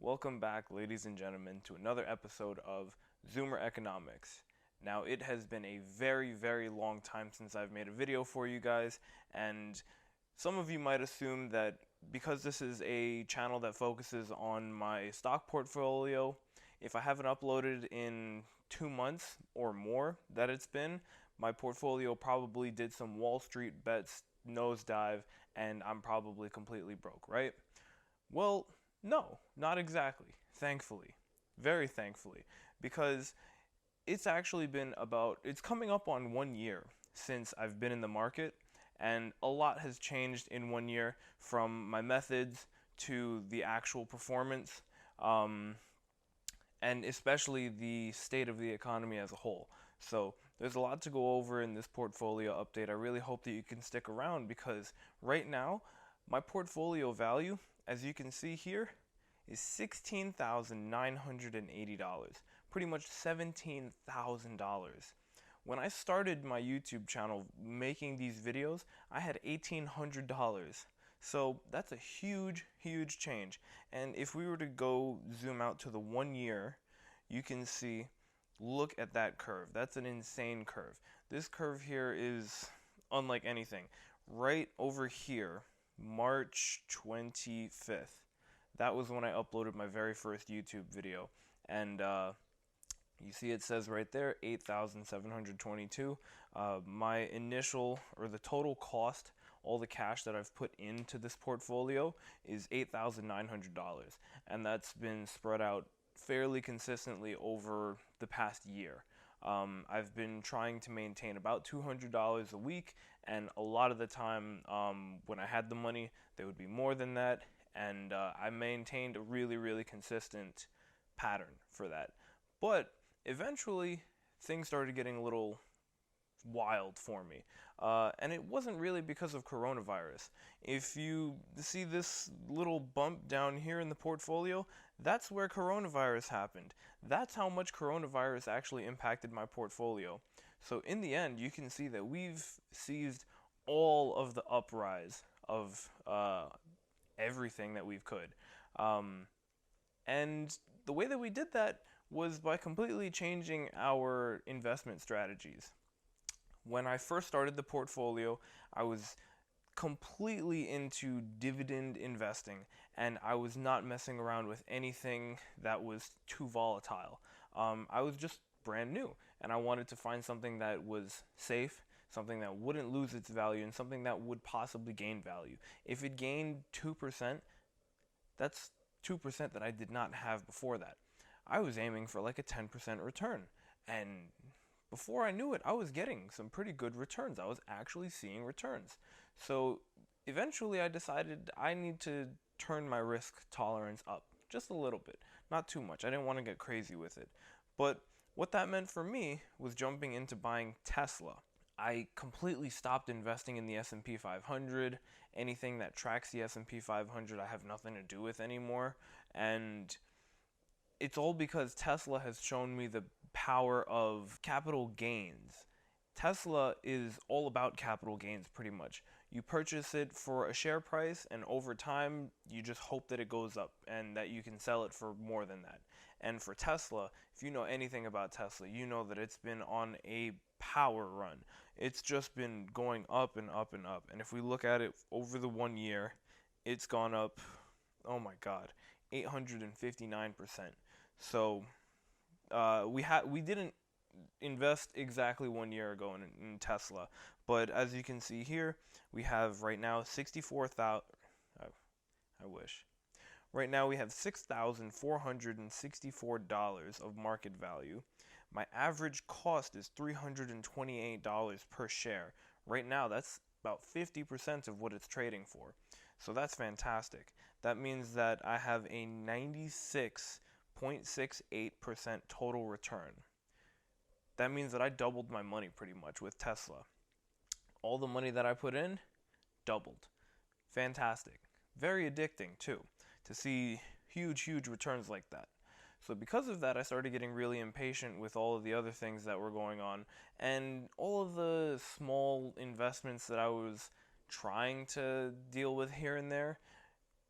Welcome back, ladies and gentlemen, to another episode of Zoomer Economics. Now, it has been a very, very long time since I've made a video for you guys, and some of you might assume that because this is a channel that focuses on my stock portfolio, if I haven't uploaded in 2 months or more that it's been, my portfolio probably did some Wall Street bets nosedive, and I'm probably completely broke, right? Well, no, not exactly. Thankfully. Very thankfully. Because it's coming up on 1 year since I've been in the market, and a lot has changed in 1 year from my methods to the actual performance, and especially the state of the economy as a whole. So there's a lot to go over in this portfolio update. I really hope that you can stick around because right now, my portfolio value, as you can see here, is $16,980, pretty much $17,000. When I started my YouTube channel making these videos, I had $1,800. So that's a huge, huge change. And if we were to go zoom out to the 1 year, you can see, look at that curve. That's an insane curve. This curve here is unlike anything. Right over here, March 25th. That was when I uploaded my very first YouTube video. And you see it says right there, 8,722. My initial, or the total cost, all the cash that I've put into this portfolio is $8,900. And that's been spread out fairly consistently over the past year. I've been trying to maintain about $200 a week, and a lot of the time when I had the money, there would be more than that, and I maintained a really, really consistent pattern for that. But eventually, things started getting a little wild for me. And it wasn't really because of coronavirus. If you see this little bump down here in the portfolio, that's where coronavirus happened. That's how much coronavirus actually impacted my portfolio. So in the end, you can see that we've seized all of the uprise of everything that we could. And the way that we did that was by completely changing our investment strategies. When I first started the portfolio, I was completely into dividend investing, and I was not messing around with anything that was too volatile. I was just brand new, and I wanted to find something that was safe, something that wouldn't lose its value, and something that would possibly gain value. If it gained 2%, that's 2% that I did not have before that. I was aiming for like a 10% return, and before I knew it, I was getting some pretty good returns. I was actually seeing returns. So eventually I decided I need to turn my risk tolerance up just a little bit, not too much. I didn't want to get crazy with it. But what that meant for me was jumping into buying Tesla. I completely stopped investing in the S&P 500. Anything that tracks the S&P 500, I have nothing to do with anymore. And it's all because Tesla has shown me the power of capital gains. Tesla is all about capital gains pretty much. You purchase it for a share price, and over time you just hope that it goes up and that you can sell it for more than that. And for Tesla, if you know anything about Tesla, you know that it's been on a power run. It's just been going up and up and up. And if we look at it over the 1 year, it's gone up, oh my god, 859%. So we didn't invest exactly 1 year ago in Tesla, but as you can see here, we have right now 64,000. I wish. Right now we have $6,464 of market value. My average cost is $328 per share. Right now, that's about 50% of what it's trading for. So that's fantastic. That means that I have a 96.68% total return. That means that I doubled my money pretty much with Tesla. All the money that I put in, doubled. Fantastic. Very addicting too, to see huge, huge returns like that. So because of that, I started getting really impatient with all of the other things that were going on, and all of the small investments that I was trying to deal with here and there,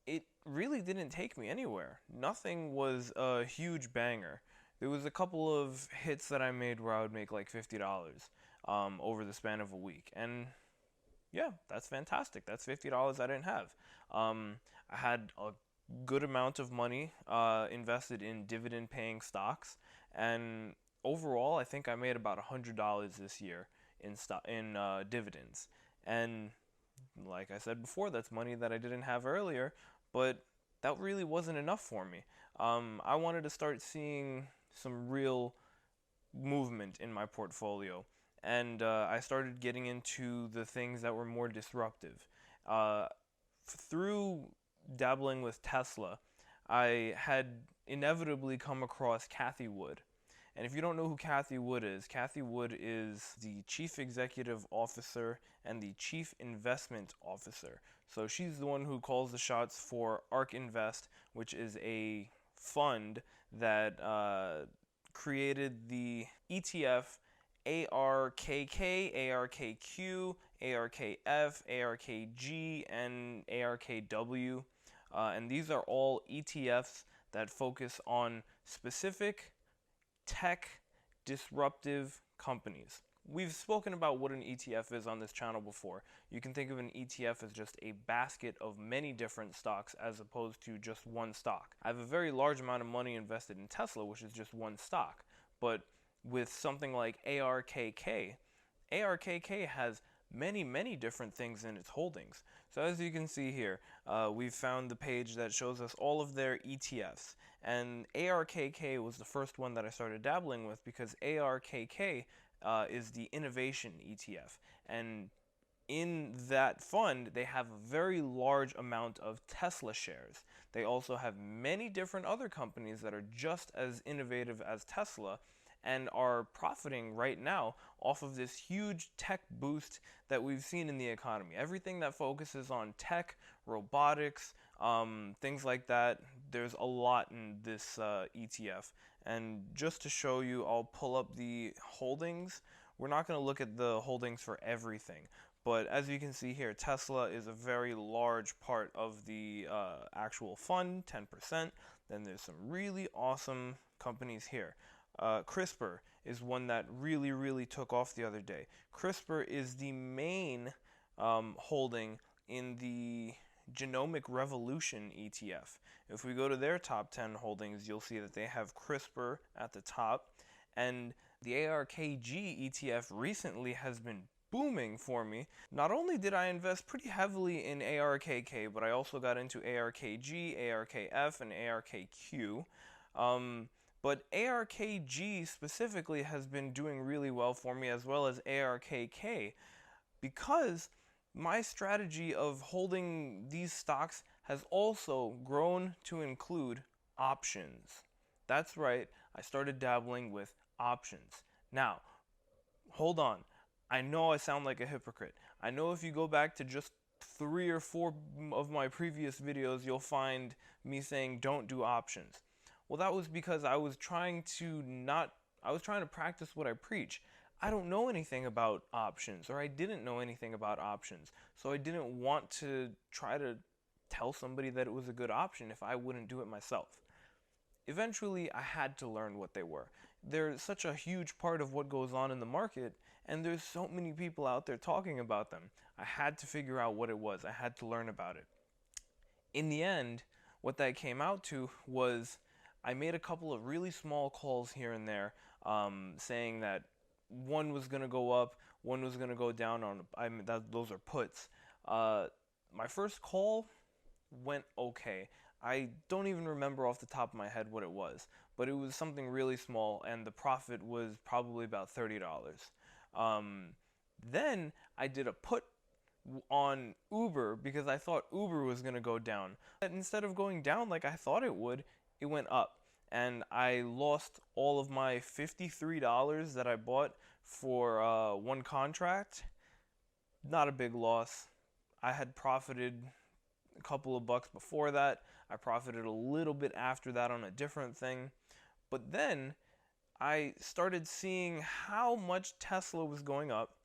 it really didn't take me anywhere. Nothing was a huge banger. There was a couple of hits that I made where I would make like $50 over the span of a week. And yeah, that's fantastic. That's $50 I didn't have. I had a good amount of money invested in dividend paying stocks. And overall, I think I made about $100 this year in dividends. And like I said before, that's money that I didn't have earlier, but that really wasn't enough for me. I wanted to start seeing some real movement in my portfolio, and I started getting into the things that were more disruptive. Through dabbling with Tesla, I had inevitably come across Cathie Wood. And if you don't know who Cathie Wood is the Chief Executive Officer and the Chief Investment Officer. So she's the one who calls the shots for ARK Invest, which is a fund that created the ETF ARKK, ARKQ, ARKF, ARKG, and ARKW. And these are all ETFs that focus on specific tech disruptive companies. We've spoken about what an ETF is on this channel before. You can think of an ETF as just a basket of many different stocks as opposed to just one stock. I have a very large amount of money invested in Tesla, which is just one stock. But with something like ARKK, ARKK has many different things in its holdings. So as you can see here, we've found the page that shows us all of their ETFs. And ARKK was the first one that I started dabbling with because ARKK is the innovation ETF. And in that fund, they have a very large amount of Tesla shares. They also have many different other companies that are just as innovative as Tesla and are profiting right now off of this huge tech boost that we've seen in the economy. Everything that focuses on tech, robotics, things like that, there's a lot in this ETF. And just to show you, I'll pull up the holdings. We're not going to look at the holdings for everything, but as you can see here, Tesla is a very large part of the actual fund, 10%. Then there's some really awesome companies here. CRISPR is one that really took off the other day. CRISPR is the main holding in the Genomic Revolution ETF. If we go to their top 10 holdings, you'll see that they have CRISPR at the top, and the ARKG ETF recently has been booming for me. Not only did I invest pretty heavily in ARKK, but I also got into ARKG, ARKF, and ARKQ. But ARKG specifically has been doing really well for me, as well as ARKK, because my strategy of holding these stocks has also grown to include options. That's right, I started dabbling with options. Now, hold on. I know I sound like a hypocrite. I know if you go back to just 3 or 4 of my previous videos, you'll find me saying don't do options. Well, that was because I was trying to practice what I preach. I don't know anything about options, or I didn't know anything about options, so I didn't want to try to tell somebody that it was a good option if I wouldn't do it myself. Eventually, I had to learn what they were. They're such a huge part of what goes on in the market, and there's so many people out there talking about them. I had to figure out what it was. I had to learn about it. In the end, what that came out to was I made a couple of really small calls here and there, saying that one was going to go up, one was going to go down. Those are puts. My first call went okay. I don't even remember off the top of my head what it was, but it was something really small, and the profit was probably about $30. Then I did a put on Uber because I thought Uber was going to go down. And instead of going down like I thought it would, it went up. And I lost all of my $53 that I bought for one contract. Not a big loss. I had profited a couple of bucks before that. I profited a little bit after that on a different thing. But then I started seeing how much Tesla was going up.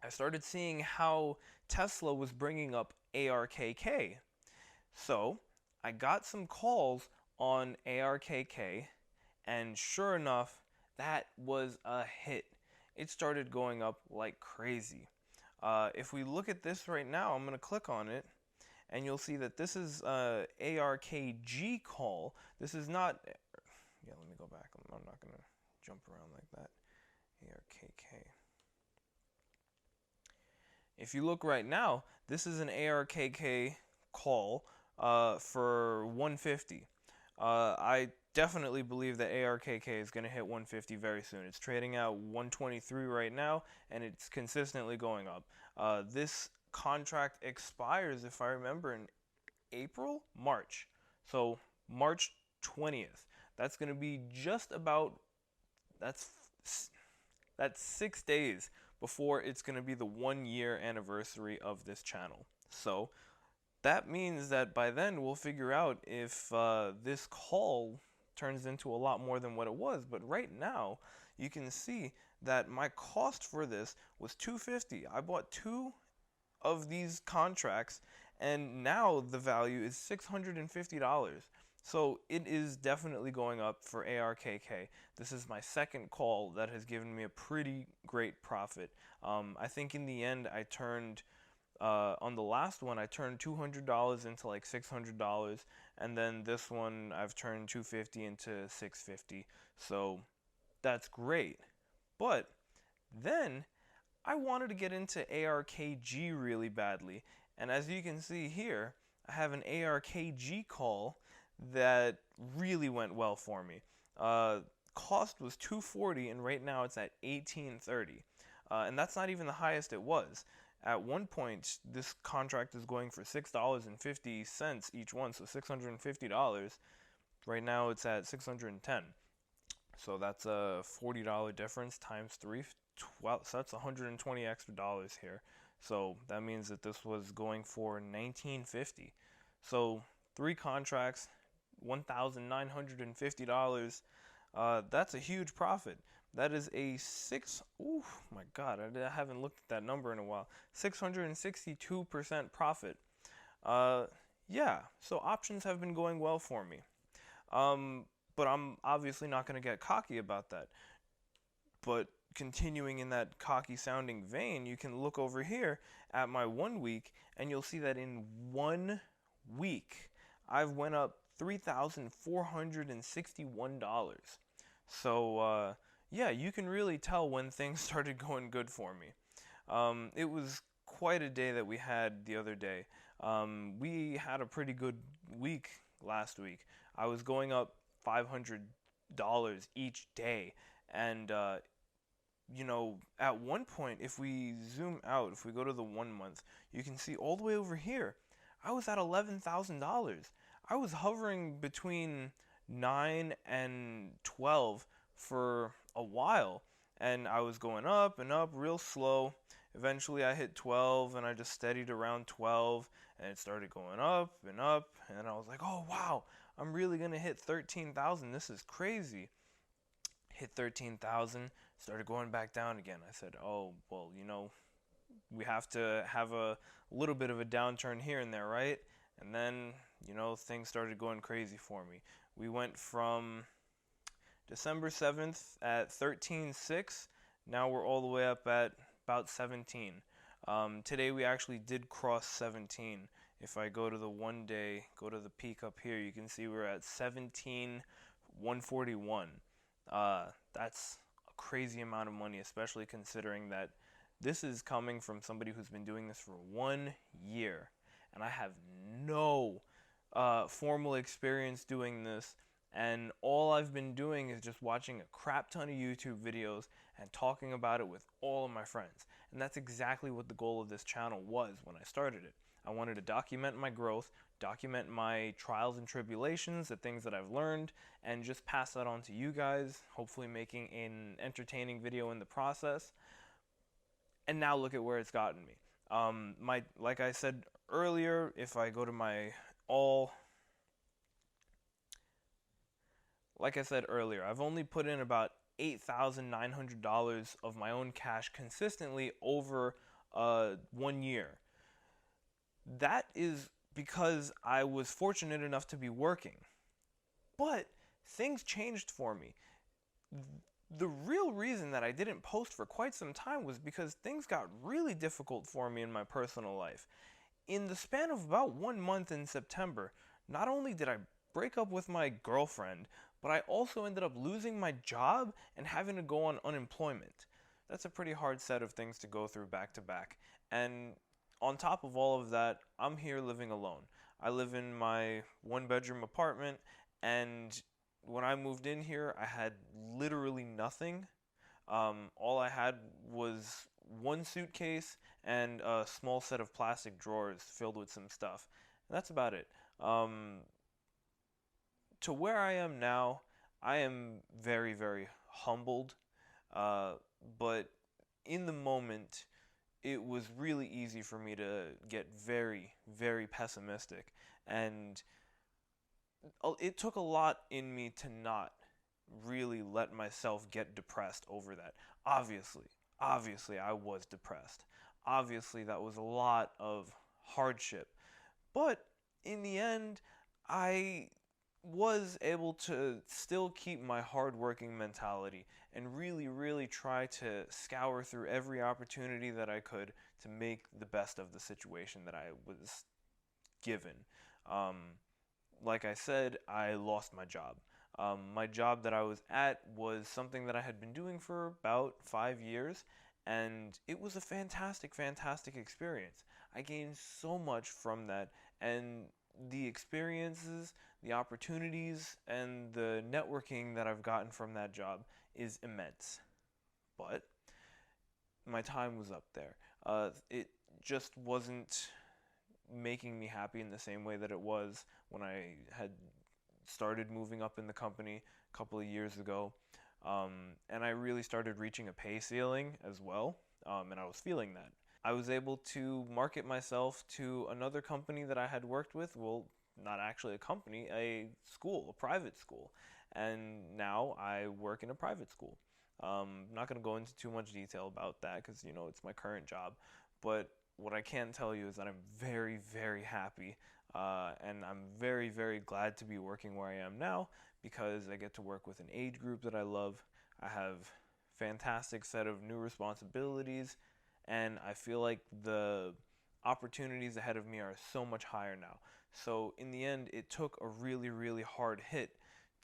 I started seeing how Tesla was bringing up ARKK. So I got some calls on ARKK, and sure enough, that was a hit. It started going up like crazy. If we look at this right now, I'm going to click on it, and you'll see that this is ARKG call. This is not, yeah, let me go back. I'm not going to jump around like that. ARKK. If you look right now, this is an ARKK call for 150. I definitely believe that ARKK is going to hit 150 very soon. It's trading at 123 right now, and it's consistently going up. This contract expires, if I remember, in March. So March 20th. That's going to be just about, that's 6 days before it's going to be the 1 year anniversary of this channel. So that means that by then we'll figure out if this call turns into a lot more than what it was. But right now you can see that my cost for this was $250. I bought 2 of these contracts, and now the value is $650. So it is definitely going up for ARKK. This is my second call that has given me a pretty great profit. I think in the end I turned, on the last one, I turned $200 into like $600, and then this one I've turned $250 into $650. So that's great. But then I wanted to get into ARKG really badly, and as you can see here, I have an ARKG call that really went well for me. Cost was $240, and right now it's at $18.30, and that's not even the highest it was. At one point, this contract is going for $6.50 each one, so $650. Right now it's at $610. So that's a $40 difference times 3. So that's 120 extra dollars here. So that means that this was going for $19.50. So 3 contracts, $1,950. That's a huge profit. That is a oh my God, I haven't looked at that number in a while. 662% profit. Yeah, so options have been going well for me. But I'm obviously not going to get cocky about that. But continuing in that cocky sounding vein, you can look over here at my 1 week, and you'll see that in 1 week, I've went up $3,461. So, yeah, you can really tell when things started going good for me. It was quite a day that we had the other day. We had a pretty good week last week. I was going up $500 each day, and you know, at one point, if we zoom out, if we go to the 1 month, you can see all the way over here, I was at $11,000. I was hovering between 9 and 12 for a while, and I was going up and up real slow. Eventually I hit 12, and I just steadied around 12, and it started going up, and I was like, oh wow, I'm really gonna hit 13,000. This is crazy. Hit 13,000, started going back down again. I said, oh, well, you know, we have to have a little bit of a downturn here and there, right? And then, you know, things started going crazy for me. We went from December 7th at 13.6. Now we're all the way up at about 17. Today we actually did cross 17. If I go to the 1 day, go to the peak up here, you can see we're at 17,141. That's a crazy amount of money, especially considering that this is coming from somebody who's been doing this for 1 year, and I have no formal experience doing this, and all I've been doing is just watching a crap ton of YouTube videos and talking about it with all of my friends. And that's exactly what the goal of this channel was when I started it. I wanted to document my growth, document my trials and tribulations, the things that I've learned, and just pass that on to you guys, hopefully making an entertaining video in the process. And now look at where it's gotten me. Like I said earlier, if I go to my like I said earlier, I've only put in about $8,900 of my own cash consistently over 1 year. That is because I was fortunate enough to be working. But things changed for me. The real reason that I didn't post for quite some time was because things got really difficult for me in my personal life. In the span of about 1 month in September, not only did I break up with my girlfriend, but I also ended up losing my job and having to go on unemployment. That's a pretty hard set of things to go through back to back. And on top of all of that, I'm here living alone. I live in my 1 bedroom apartment, and when I moved in here, I had literally nothing. All I had was one suitcase and a small set of plastic drawers filled with some stuff. And that's about it. To where I am now, I am very, very humbled. Uh, but in the moment, it was really easy for me to get very, very pessimistic. And it took a lot in me to not really let myself get depressed over that. Obviously, obviously, I was depressed. Obviously, that was a lot of hardship. But in the end, I was able to still keep my hardworking mentality and really, really try to scour through every opportunity that I could to make the best of the situation that I was given. Um, like I said, I lost my job. My job that I was at was something that I had been doing for about 5 years, and it was a fantastic, fantastic experience. I gained so much from that, and the experiences, the opportunities, and the networking that I've gotten from that job is immense. But my time was up there. It just wasn't making me happy in the same way that it was when I had started moving up in the company a couple of years ago. And I really started reaching a pay ceiling as well, and I was feeling that. I was able to market myself to another company that I had worked with. Well, not actually a company, a school, a private school. And now I work in a private school. I'm not going to go into too much detail about that because, it's my current job. But what I can tell you is that I'm very, very happy. And I'm very, very glad to be working where I am now because I get to work with an age group that I love. I have fantastic set of new responsibilities, and I feel like the opportunities ahead of me are so much higher now. So in the end, it took a really, really hard hit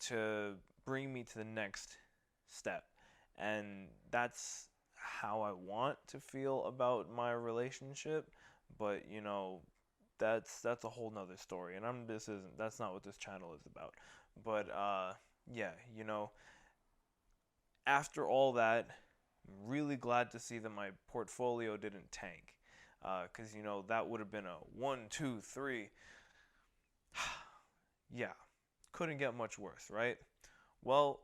to bring me to the next step. And that's how I want to feel about my relationship. But that's a whole nother story, and that's not what this channel is about. But yeah, after all that, I'm really glad to see that my portfolio didn't tank, because that would have been a 1, 2, 3. Yeah, couldn't get much worse, right? Well,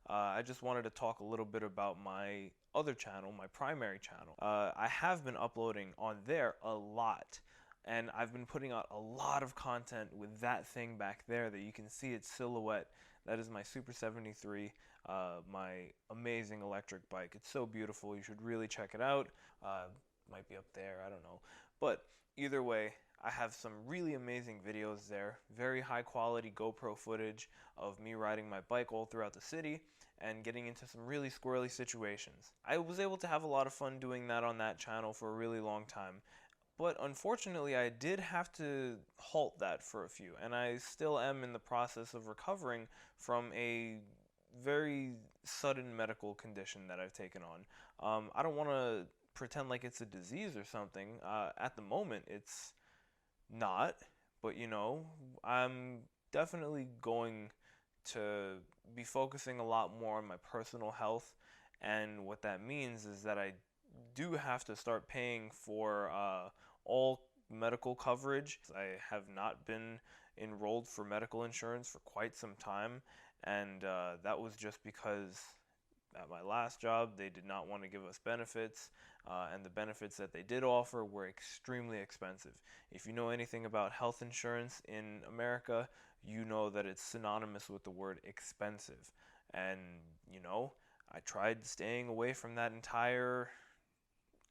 I just wanted to talk a little bit about my other channel, my primary channel. I have been uploading on there a lot, and I've been putting out a lot of content with that thing back there that you can see its silhouette. That is my Super 73, my amazing electric bike. It's so beautiful. You should really check it out. Might be up there, I don't know. But either way, I have some really amazing videos there. Very high quality GoPro footage of me riding my bike all throughout the city and getting into some really squirrely situations. I was able to have a lot of fun doing that on that channel for a really long time. But unfortunately, I did have to halt that for a few, and I still am in the process of recovering from a very sudden medical condition that I've taken on. I don't want to pretend like it's a disease or something. At the moment, it's not, but I'm definitely going to be focusing a lot more on my personal health, and what that means is that I do have to start paying for all medical coverage. I have not been enrolled for medical insurance for quite some time, and that was just because at my last job they did not want to give us benefits, and the benefits that they did offer were extremely expensive. If you know anything about health insurance in America, you know that it's synonymous with the word expensive. And I tried staying away from that entire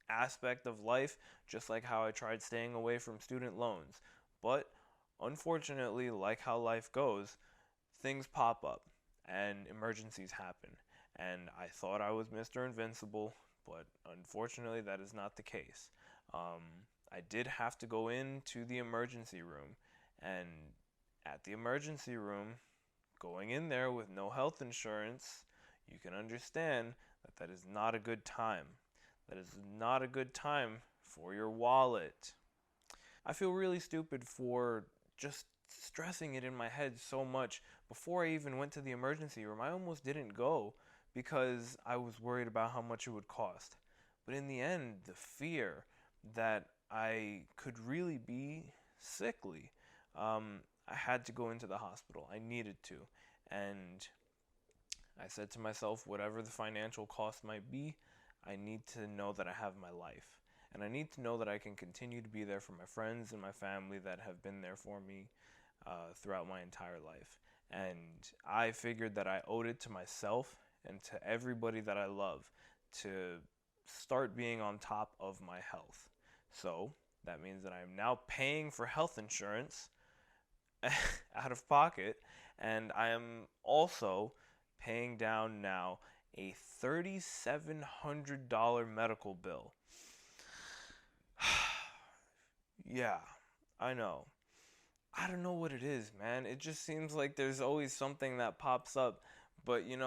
aspect of life, just like how I tried staying away from student loans. But unfortunately, like how life goes, things pop up and emergencies happen. And I thought I was Mr. Invincible, but unfortunately, that is not the case. I did have to go into the emergency room, and at the emergency room, going in there with no health insurance, you can understand that that is not a good time. That is not a good time for your wallet. I feel really stupid for just stressing it in my head so much. Before I even went to the emergency room, I almost didn't go because I was worried about how much it would cost. But in the end, the fear that I could really be sickly, I had to go into the hospital. I needed to. And I said to myself, whatever the financial cost might be, I need to know that I have my life. And I need to know that I can continue to be there for my friends and my family that have been there for me throughout my entire life. And I figured that I owed it to myself and to everybody that I love to start being on top of my health. So that means that I am now paying for health insurance out of pocket, and I am also paying down now a $3,700 medical bill. Yeah, I know. I don't know what it is, man. It just seems like there's always something that pops up, but you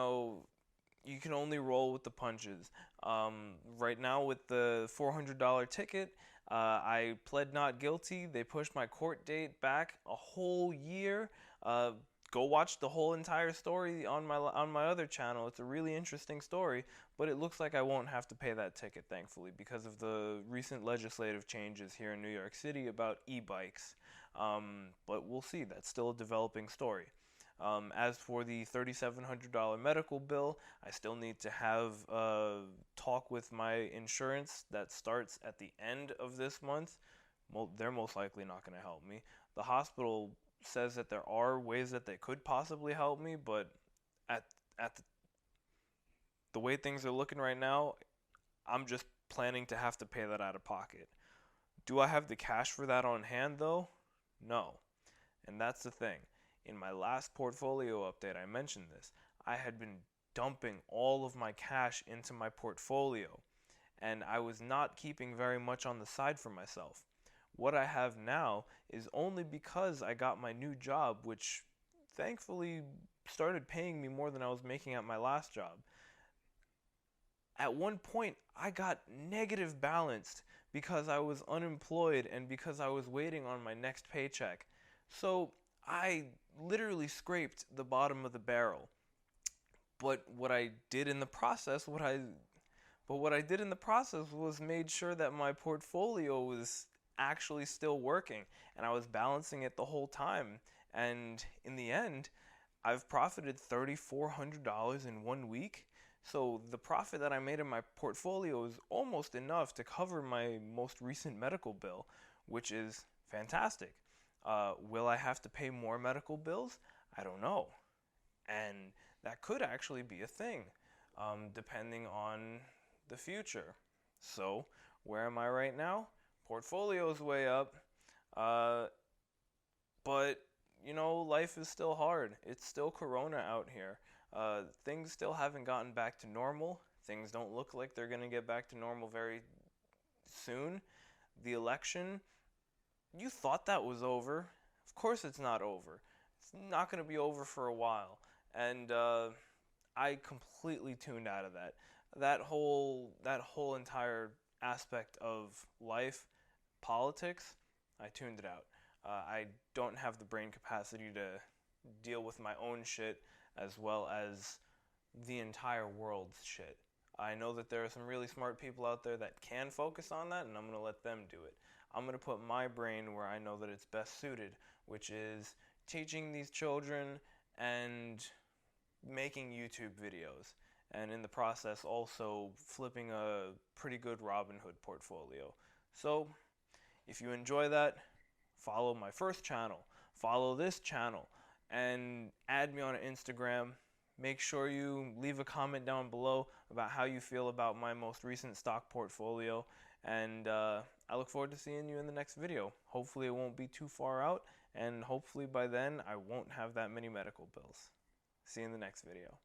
can only roll with the punches. Right now, with the $400 ticket, I pled not guilty. They pushed my court date back a whole year. Uh, Go watch the whole entire story on my other channel. It's a really interesting story, but it looks like I won't have to pay that ticket, thankfully, because of the recent legislative changes here in New York City about e-bikes. But we'll see. That's still a developing story. As for the $3,700 medical bill, I still need to have a talk with my insurance that starts at the end of this month. They're most likely not going to help me. The hospital says that there are ways that they could possibly help me, but at the way things are looking right now, I'm just planning to have to pay that out of pocket. Do I have the cash for that on hand though? No. And that's the thing. In my last portfolio update, I mentioned this. I had been dumping all of my cash into my portfolio, and I was not keeping very much on the side for myself. What I have now is only because I got my new job, which thankfully started paying me more than I was making at my last job. At one point, I got negative balanced because I was unemployed and because I was waiting on my next paycheck. So I literally scraped the bottom of the barrel. But what I did in the process, what I did in the process was made sure that my portfolio was actually still working, and I was balancing it the whole time. And in the end, I've profited $3,400 in 1 week. So the profit that I made in my portfolio is almost enough to cover my most recent medical bill, which is fantastic. Will I have to pay more medical bills? I don't know. And that could actually be a thing, depending on the future. So, where am I right now? Portfolio's way up, uh, but life is still hard. It's still Corona out here. Things still haven't gotten back to normal. Things don't look like they're going to get back to normal very soon. The election, you thought that was over. Of course it's not over. It's not going to be over for a while. And I completely tuned out of that. That whole entire aspect of life, politics, I tuned it out. I don't have the brain capacity to deal with my own shit as well as the entire world's shit. I know that there are some really smart people out there that can focus on that, and I'm going to let them do it. I'm going to put my brain where I know that it's best suited, which is teaching these children and making YouTube videos. And in the process, also flipping a pretty good Robinhood portfolio. So, if you enjoy that, follow my first channel, follow this channel, and add me on Instagram. Make sure you leave a comment down below about how you feel about my most recent stock portfolio. And I look forward to seeing you in the next video. Hopefully it won't be too far out, and hopefully by then I won't have that many medical bills. See you in the next video.